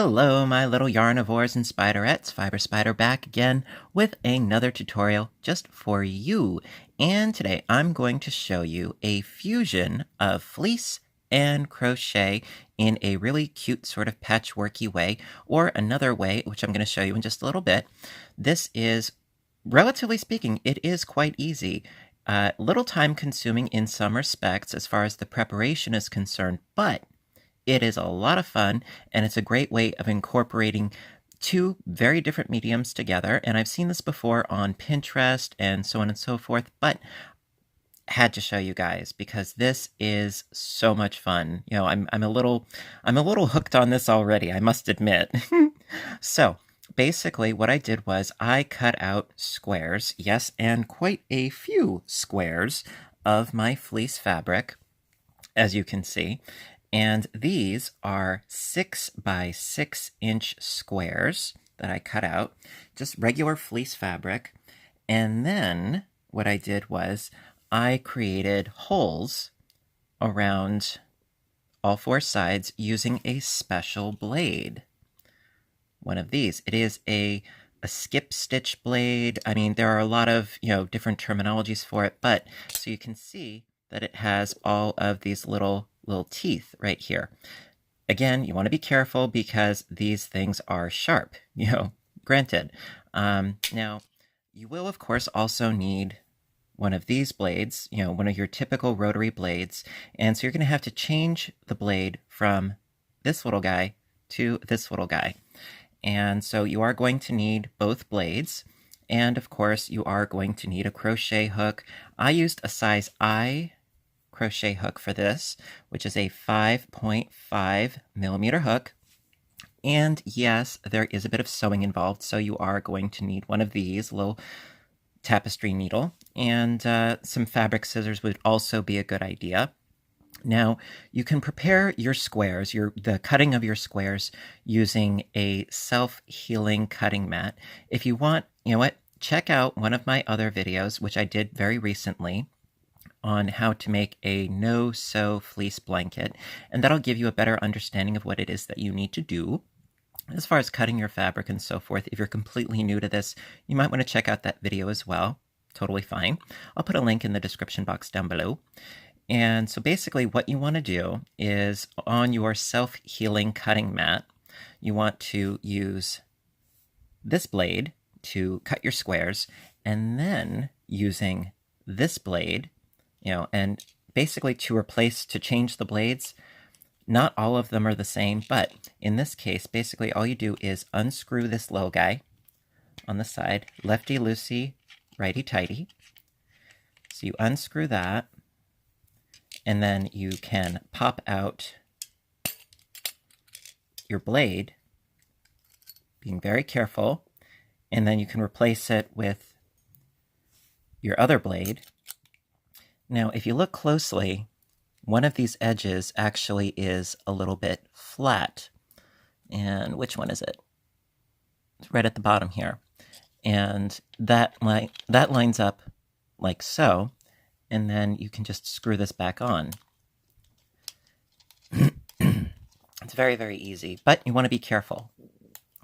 Hello, my little yarnivores and spiderettes. Fiber Spider back again with another tutorial just for you. And today I'm going to show you a fusion of fleece and crochet in a really cute sort of patchworky way, or another way, which I'm going to show you in just a little bit. This is, relatively speaking, it is quite easy. Little time consuming in some respects as far as the preparation is concerned, but it is a lot of fun, and it's a great way of incorporating two very different mediums together. And I've seen this before on Pinterest and so on and so forth, but had to show you guys because this is so much fun. You know, I'm a little hooked on this already, I must admit. So basically what I did was I cut out squares, yes, and quite a few squares of my fleece fabric, as you can see. And these are 6 by 6 inch squares that I cut out, just regular fleece fabric. And then what I did was I created holes around all four sides using a special blade. One of these. It is a skip stitch blade. I mean, there are a lot of, different terminologies for it, but so you can see that it has all of these little teeth right here. Again, you want to be careful because these things are sharp, granted. Now, you will, of course, also need one of these blades, one of your typical rotary blades. And so you're going to have to change the blade from this little guy to this little guy. And so you are going to need both blades. And of course, you are going to need a crochet hook. I used a size I crochet hook for this, which is a 5.5 millimeter hook. And yes, there is a bit of sewing involved, so you are going to need one of these, a little tapestry needle, and some fabric scissors would also be a good idea. Now, you can prepare your squares, the cutting of your squares, using a self-healing cutting mat. If you want, check out one of my other videos, which I did very recently, on how to make a no-sew fleece blanket, and that'll give you a better understanding of what it is that you need to do as far as cutting your fabric and so forth. If you're completely new to this, you might want to check out that video as well. Totally fine. I'll put a link in the description box down below. And so basically what you want to do is on your self-healing cutting mat, you want to use this blade to cut your squares, and then using this blade, and basically to change the blades. Not all of them are the same, but in this case, basically all you do is unscrew this little guy on the side, lefty-loosey, righty-tighty. So you unscrew that, and then you can pop out your blade, being very careful, and then you can replace it with your other blade. Now, if you look closely, one of these edges actually is a little bit flat. And which one is it? It's right at the bottom here. And that lines up like so. And then you can just screw this back on. It's very, very easy, but you want to be careful.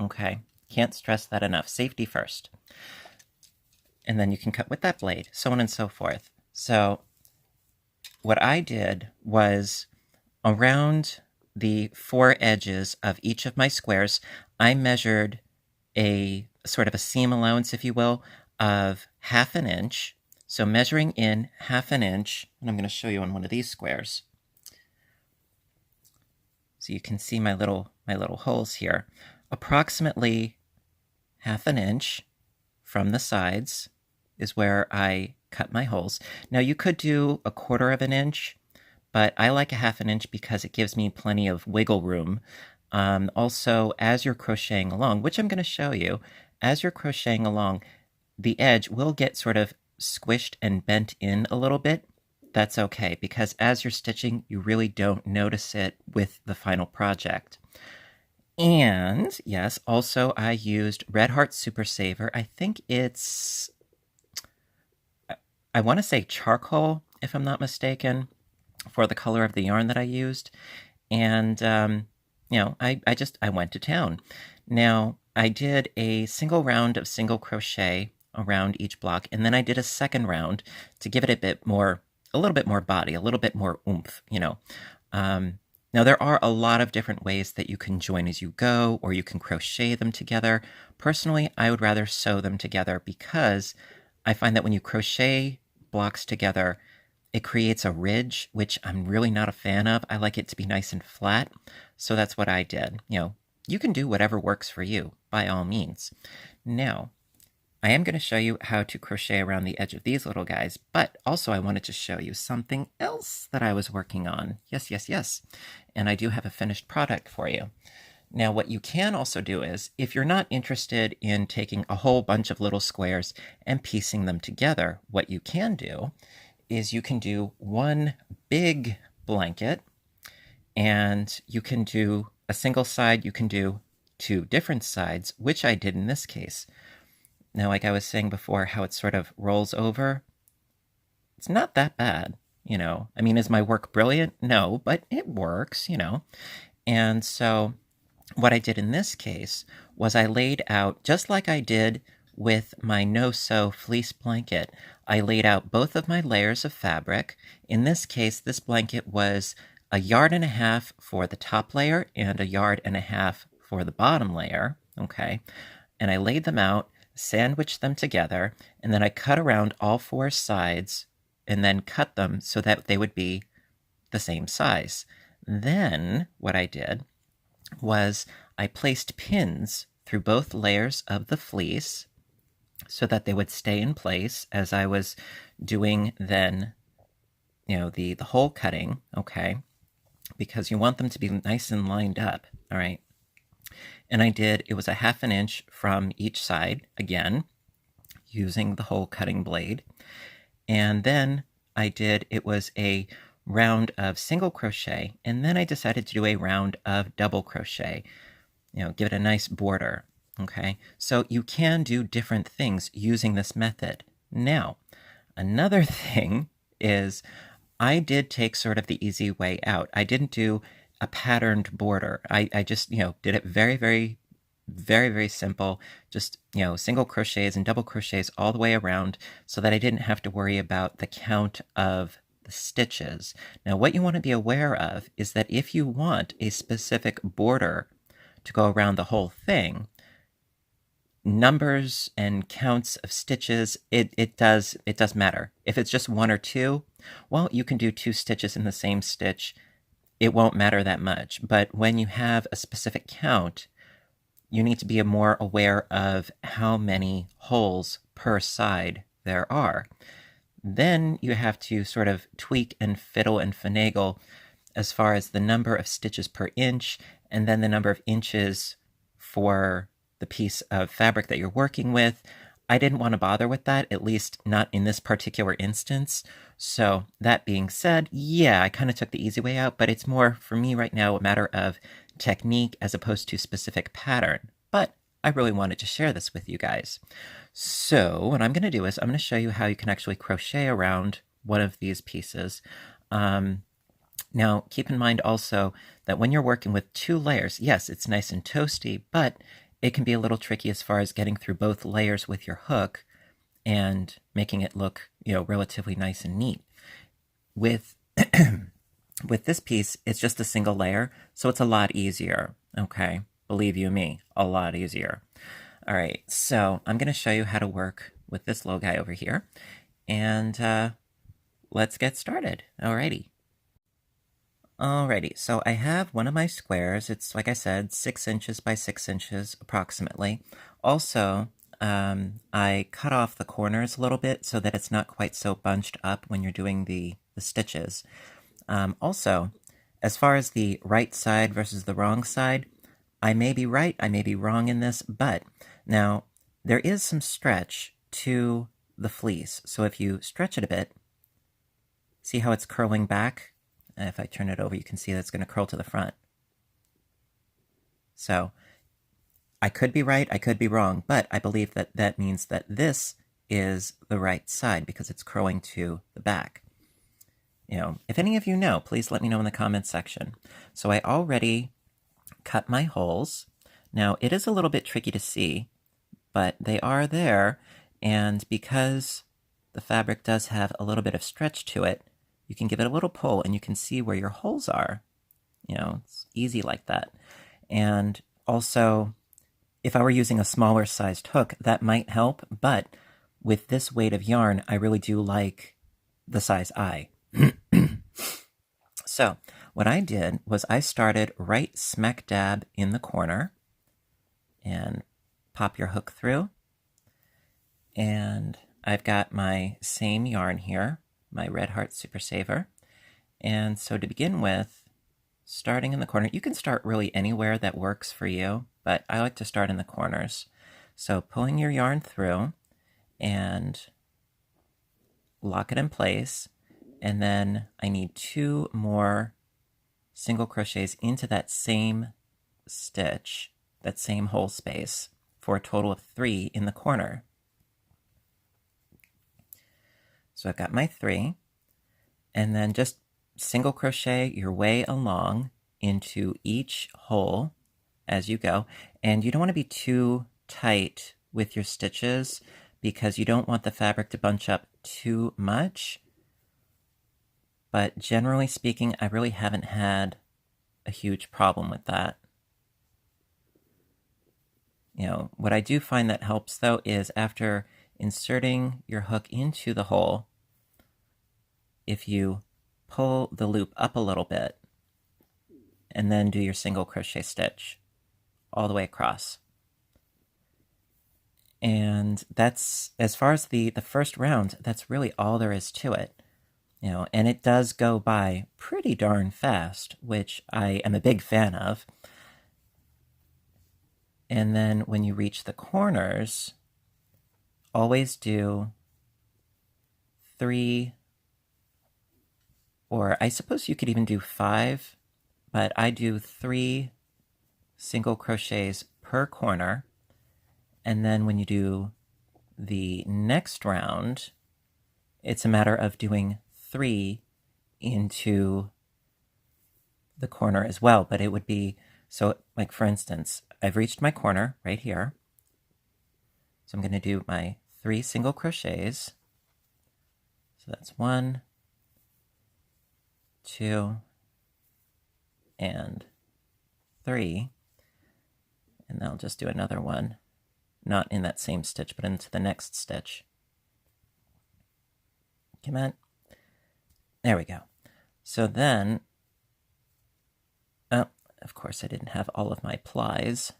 Okay, can't stress that enough. Safety first. And then you can cut with that blade, so on and so forth. So what I did was around the four edges of each of my squares, I measured a sort of a seam allowance, if you will, of 1/2 inch. So measuring in 1/2 inch, and I'm going to show you on one of these squares. So you can see my little holes here. Approximately 1/2 inch from the sides is where I cut my holes. Now you could do 1/4 inch, but I like 1/2 inch because it gives me plenty of wiggle room. Also, as you're crocheting along, which I'm going to show you, as you're crocheting along, the edge will get sort of squished and bent in a little bit. That's okay, because as you're stitching, you really don't notice it with the final project. And yes, also I used Red Heart Super Saver. I think it's, I want to say charcoal, if I'm not mistaken, for the color of the yarn that I used. And I went to town. Now, I did a single round of single crochet around each block, and then I did a second round to give it a little bit more body, a little bit more oomph, Um, Now, there are a lot of different ways that you can join as you go, or you can crochet them together. Personally, I would rather sew them together because I find that when you crochet blocks together, it creates a ridge, which I'm really not a fan of. I like it to be nice and flat, so that's what I did. You can do whatever works for you, by all means. Now, I am going to show you how to crochet around the edge of these little guys, but also I wanted to show you something else that I was working on. Yes, yes, yes. And I do have a finished product for you. Now, what you can also do is, if you're not interested in taking a whole bunch of little squares and piecing them together, what you can do is you can do one big blanket, and you can do a single side, you can do two different sides, which I did in this case. Now, like I was saying before, how it sort of rolls over, it's not that bad, I mean, is my work brilliant? No, but it works, And so what I did in this case was I laid out, just like I did with my no-sew fleece blanket, I laid out both of my layers of fabric. In this case, this blanket was 1.5 yards for the top layer and 1.5 yards for the bottom layer, okay? And I laid them out, sandwiched them together, and then I cut around all four sides and then cut them so that they would be the same size. Then what I did was I placed pins through both layers of the fleece so that they would stay in place as I was doing then, the hole cutting, okay? Because you want them to be nice and lined up, all right? And it was 1/2 inch from each side, again, using the hole cutting blade. And then it was a round of single crochet, and then I decided to do a round of double crochet, give it a nice border, okay? So you can do different things using this method. Now, another thing is I did take sort of the easy way out. I didn't do a patterned border. I just, did it very, very, very, very simple. Just, single crochets and double crochets all the way around so that I didn't have to worry about the count of the stitches. Now, what you want to be aware of is that if you want a specific border to go around the whole thing, numbers and counts of stitches, it does matter. If it's just 1 or 2, well, you can do 2 stitches in the same stitch. It won't matter that much. But when you have a specific count, you need to be more aware of how many holes per side there are. Then you have to sort of tweak and fiddle and finagle as far as the number of stitches per inch, and then the number of inches for the piece of fabric that you're working with. I didn't want to bother with that, at least not in this particular instance. So that being said, yeah, I kind of took the easy way out, but it's more, for me right now, a matter of technique as opposed to specific pattern. But I really wanted to share this with you guys. So what I'm going to do is I'm going to show you how you can actually crochet around one of these pieces. Now, keep in mind also that when you're working with 2 layers, yes, it's nice and toasty, but it can be a little tricky as far as getting through both layers with your hook and making it look, relatively nice and neat. With this piece, it's just a single layer, so it's a lot easier, okay? Believe you me, a lot easier. All right, so I'm going to show you how to work with this little guy over here, and let's get started. Alrighty. Alrighty, so I have one of my squares. It's, like I said, 6 inches by 6 inches approximately. Also, I cut off the corners a little bit so that it's not quite so bunched up when you're doing the stitches. Also, as far as the right side versus the wrong side, I may be right, I may be wrong in this, but now there is some stretch to the fleece. So if you stretch it a bit, see how it's curling back? And if I turn it over, you can see that it's going to curl to the front. So I could be right, I could be wrong, but I believe that that means that this is the right side because it's curling to the back. If any of you know, please let me know in the comments section. So I already cut my holes. Now, it is a little bit tricky to see, but they are there, and because the fabric does have a little bit of stretch to it, you can give it a little pull and you can see where your holes are. You know, it's easy like that. And also, if I were using a smaller sized hook, that might help, but with this weight of yarn, I really do like the size I. So what I did was I started right smack dab in the corner and pop your hook through. And I've got my same yarn here, my Red Heart Super Saver. And so to begin with, starting in the corner, you can start really anywhere that works for you, but I like to start in the corners. So pulling your yarn through and lock it in place, and then I need 2 more single crochets into that same stitch, that same hole space, for a total of 3 in the corner. So I've got my 3, and then just single crochet your way along into each hole as you go. And you don't want to be too tight with your stitches because you don't want the fabric to bunch up too much. But generally speaking, I really haven't had a huge problem with that. You know, what I do find that helps though is after inserting your hook into the hole, if you pull the loop up a little bit and then do your single crochet stitch all the way across. And that's, as far as the first round, that's really all there is to it. You know, and it does go by pretty darn fast, which I am a big fan of. And then when you reach the corners, always do 3, or I suppose you could even do 5, but I do 3 single crochets per corner. And then when you do the next round, it's a matter of doing 3 into the corner as well, but it would be, so like for instance, I've reached my corner right here. So I'm going to do my 3 single crochets. So that's 1, 2, and 3. And then I'll just do another one, not in that same stitch, but into the next stitch. Come on. There we go. So then, oh, of course I didn't have all of my plies.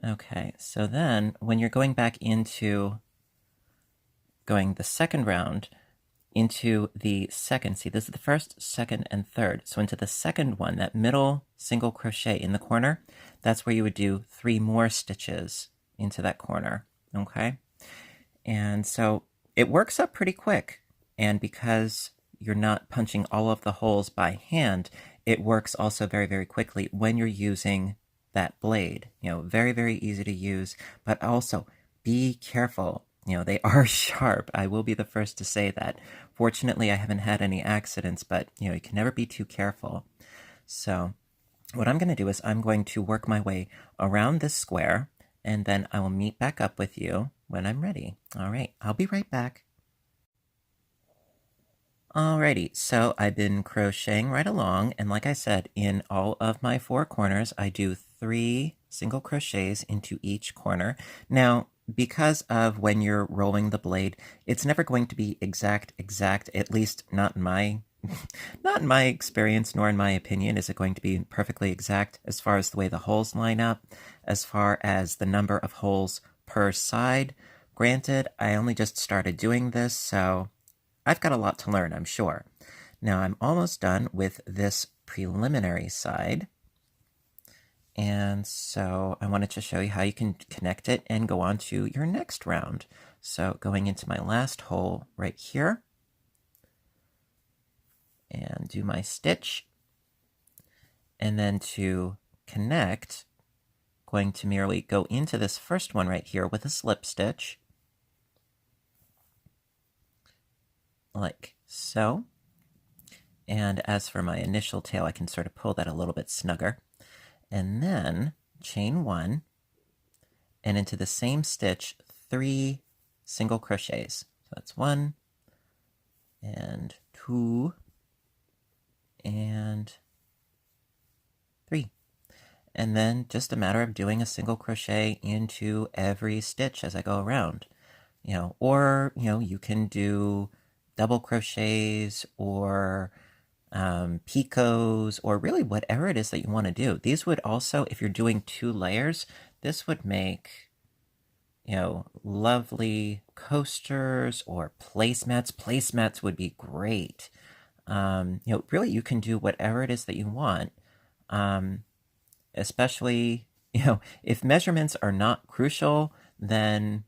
Okay, so then when you're going back into going the second round, into the second, see this is the first, second, and third. So into the second one, that middle single crochet in the corner, that's where you would do 3 more stitches into that corner, okay? And so it works up pretty quick. And because you're not punching all of the holes by hand, it works also very, very quickly when you're using that blade. You know, very, very easy to use, but also be careful. You know, they are sharp. I will be the first to say that. Fortunately, I haven't had any accidents, but, you know, you can never be too careful. So what I'm going to do is I'm going to work my way around this square, and then I will meet back up with you when I'm ready. All right, I'll be right back. Alrighty, so I've been crocheting right along, and like I said, in all of my 4 corners, I do 3 single crochets into each corner. Now, because of when you're rolling the blade, it's never going to be exact, at least not in my not in my experience, nor in my opinion is it going to be perfectly exact as far as the way the holes line up, as far as the number of holes per side. Granted, I only just started doing this, so I've got a lot to learn, I'm sure. Now I'm almost done with this preliminary side. And so I wanted to show you how you can connect it and go on to your next round. So going into my last hole right here, and do my stitch. And then to connect, going to merely go into this first one right here with a slip stitch, like so. And as for my initial tail, I can sort of pull that a little bit snugger. And then chain 1, and into the same stitch, 3 single crochets. So that's 1, and 2, and 3. And then just a matter of doing a single crochet into every stitch as I go around. Or you can do double crochets or picots, or really whatever it is that you want to do. These would also, if you're doing 2 layers, this would make lovely coasters or placemats. Placemats would be great. Really, you can do whatever it is that you want. Especially, if measurements are not crucial, then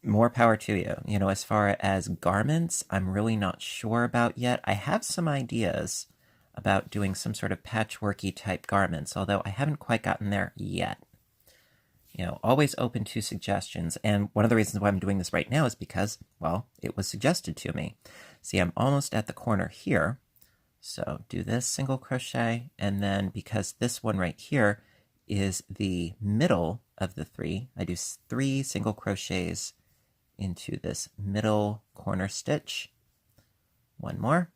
more power to you. As far as garments, I'm really not sure about yet. I have some ideas about doing some sort of patchworky type garments, although I haven't quite gotten there yet. Always open to suggestions. And one of the reasons why I'm doing this right now is because, well, it was suggested to me. See, I'm almost at the corner here. So do this single crochet, and then because this one right here is the middle of the 3, I do 3 single crochets into this middle corner stitch. 1 more,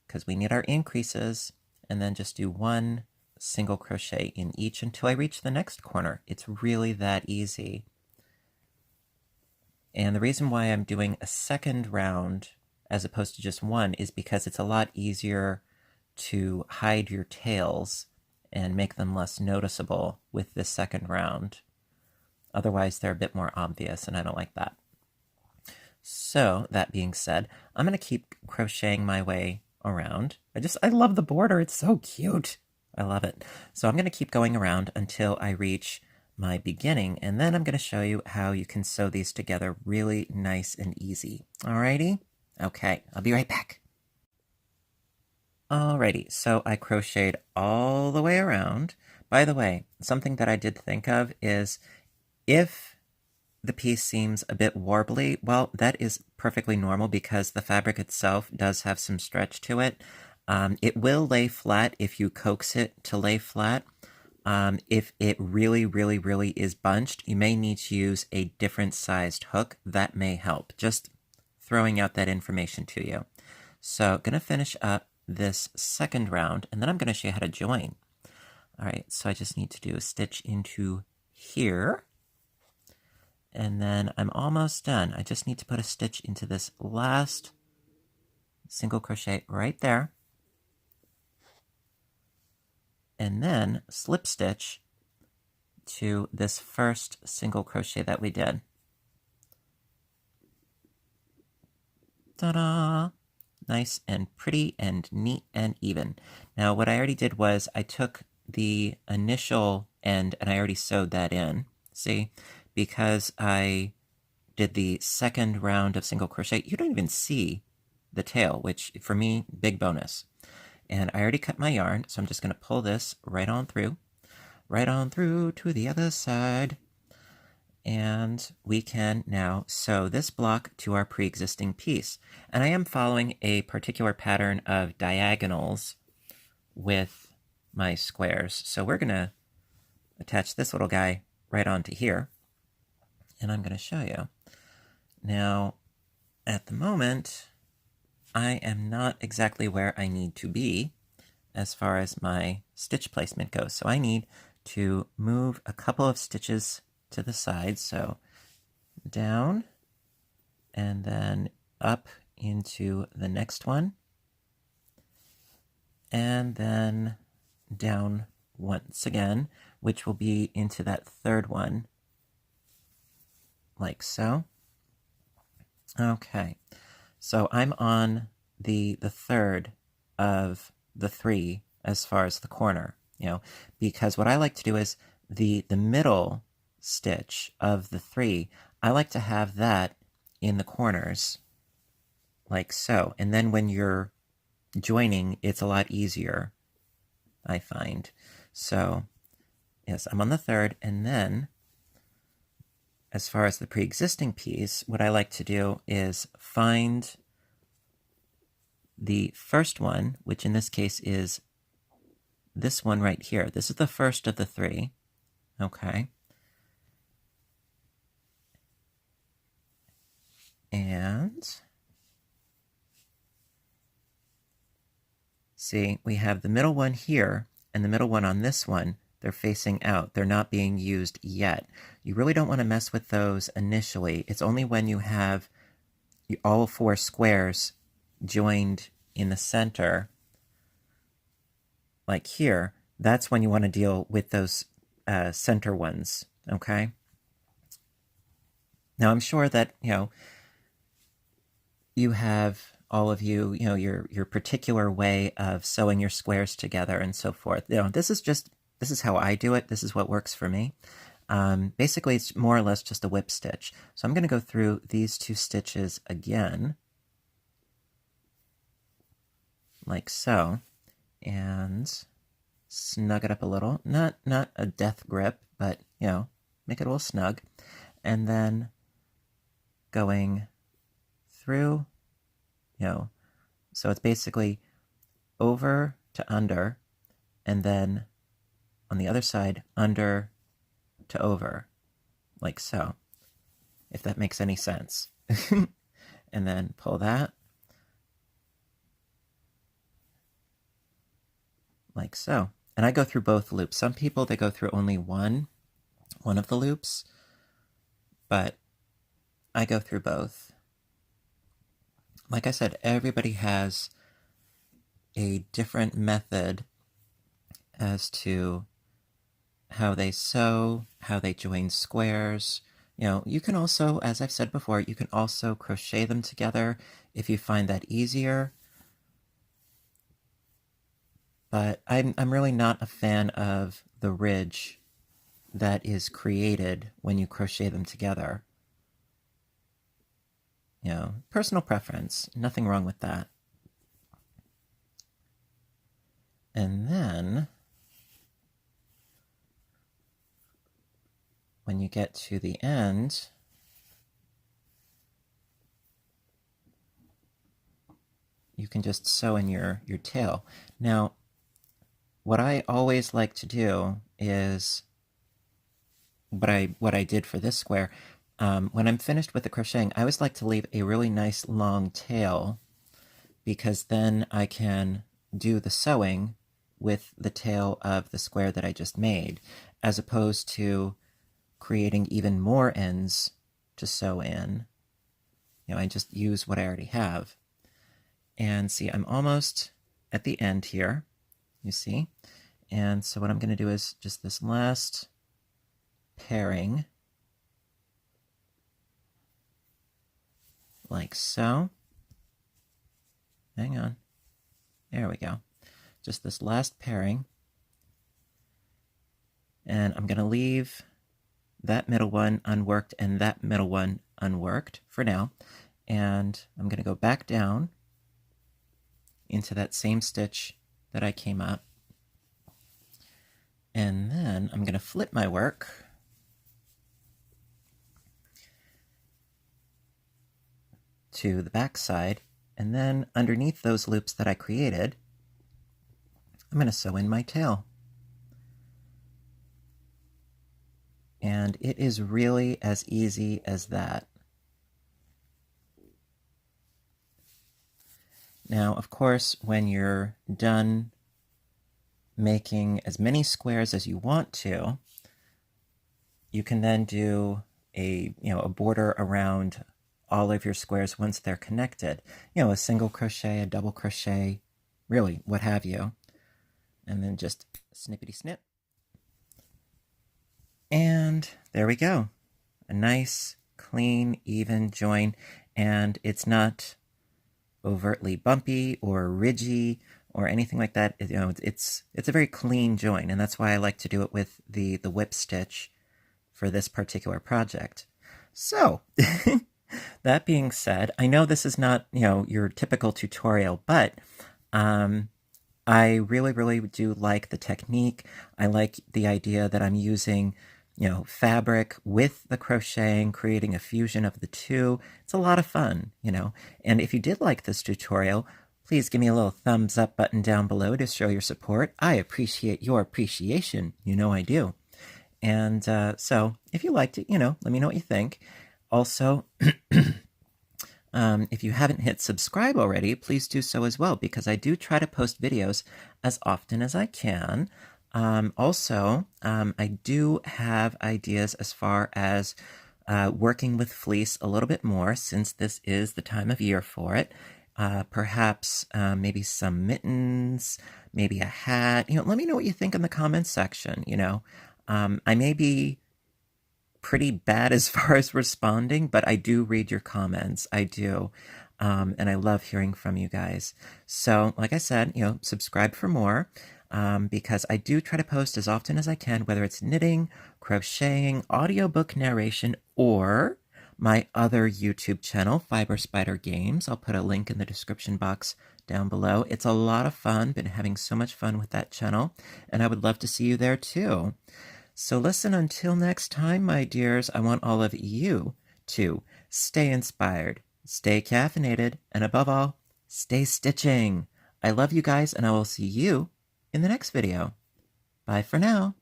because we need our increases, and then just do 1 single crochet in each until I reach the next corner. It's really that easy. And the reason why I'm doing a second round as opposed to just 1 is because it's a lot easier to hide your tails and make them less noticeable with this second round. Otherwise, they're a bit more obvious, and I don't like that. So, that being said, I'm going to keep crocheting my way around. I love the border. It's so cute. I love it. So I'm going to keep going around until I reach my beginning, and then I'm going to show you how you can sew these together really nice and easy. Alrighty? Okay, I'll be right back. Alrighty, so I crocheted all the way around. By the way, something that I did think of is if the piece seems a bit warbly, well, that is perfectly normal because the fabric itself does have some stretch to it. It will lay flat if you coax it to lay flat. If it really, really, really is bunched, you may need to use a different sized hook. That may help. Just throwing out that information to you. So, gonna finish up this second round, and then I'm gonna show you how to join. All right, so I just need to do a stitch into here, and then I'm almost done. I just need to put a stitch into this last single crochet right there, and then slip stitch to this first single crochet that we did. Ta-da! Nice and pretty and neat and even. Now what I already did was I took the initial end and I already sewed that in. See? Because I did the second round of single crochet, you don't even see the tail, which for me, big bonus. And I already cut my yarn, so I'm just going to pull this right on through to the other side. And we can now sew this block to our pre-existing piece. And I am following a particular pattern of diagonals with my squares. So we're going to attach this little guy right onto here. And I'm going to show you. Now, at the moment, I am not exactly where I need to be as far as my stitch placement goes. So I need to move a couple of stitches to the side. So down and then up into the next one. And then down once again, which will be into that third one, like so. Okay, so I'm on the third of the 3 as far as the corner, because what I like to do is the middle stitch of the 3, I like to have that in the corners, like so. And then when you're joining, it's a lot easier, I find. So, yes, I'm on the 3rd, and then as far as the pre-existing piece, what I like to do is find the first one, which in this case is this one right here. This is the first of the three, okay? And see, we have the middle one here and the middle one on this one. They're facing out. They're not being used yet. You really don't want to mess with those initially. It's only when you have all four squares joined in the center, like here, that's when you want to deal with those center ones, okay? Now, I'm sure that, you have, all of you, your particular way of sewing your squares together and so forth. This is how I do it. This is what works for me. Basically, it's more or less just a whip stitch. So I'm going to go through these two stitches again, like so, and snug it up a little. Not a death grip, but, make it a little snug. And then going through, so it's basically over to under, and then on the other side, under to over, like so, if that makes any sense. And then pull that, like so. And I go through both loops. Some people, they go through only one of the loops, but I go through both. Like I said, everybody has a different method as to how they sew, how they join squares. You can also, as I've said before, you can also crochet them together if you find that easier. But I'm really not a fan of the ridge that is created when you crochet them together. Personal preference, nothing wrong with that. And then when you get to the end, you can just sew in your tail. Now, what I always like to do is what I did for this square. When I'm finished with the crocheting, I always like to leave a really nice long tail, because then I can do the sewing with the tail of the square that I just made, as opposed to creating even more ends to sew in. I just use what I already have. And see, I'm almost at the end here, you see? And so what I'm going to do is just this last pairing, like so. Hang on. There we go. Just this last pairing. And I'm going to leave that middle one unworked and that middle one unworked for now. And I'm going to go back down into that same stitch that I came up. And then I'm going to flip my work to the back side, and then underneath those loops that I created, I'm going to sew in my tail. And it is really as easy as that. Now, of course, when you're done making as many squares as you want to, you can then do a border around all of your squares once they're connected. A single crochet, a double crochet, really, what have you. And then just snippety snip. And there we go. A nice, clean, even join. And it's not overtly bumpy or ridgy or anything like that. It's a very clean join, and that's why I like to do it with the whip stitch for this particular project. So, that being said, I know this is not, your typical tutorial, but I really, really do like the technique. I like the idea that I'm using, fabric with the crocheting, creating a fusion of the two. It's a lot of fun, And if you did like this tutorial, Please give me a little thumbs up button down below to show your support. I appreciate your appreciation. You know I do. And so if you liked it, let me know what you think. Also, if you haven't hit subscribe already, please do so as well, because I do try to post videos as often as I can. I do have ideas as far as working with fleece a little bit more, since this is the time of year for it. Perhaps maybe some mittens, maybe a hat. Let me know what you think in the comments section. I may be pretty bad as far as responding, but I do read your comments. I do. And I love hearing from you guys. So, like I said, subscribe for more, because I do try to post as often as I can, whether it's knitting, crocheting, audiobook narration, or my other YouTube channel, Fiber Spider Games. I'll put a link in the description box down below. It's a lot of fun. Been having so much fun with that channel, and I would love to see you there too. So listen, until next time, my dears, I want all of you to stay inspired, stay caffeinated, and above all, stay stitching. I love you guys, and I will see you in the next video. Bye for now.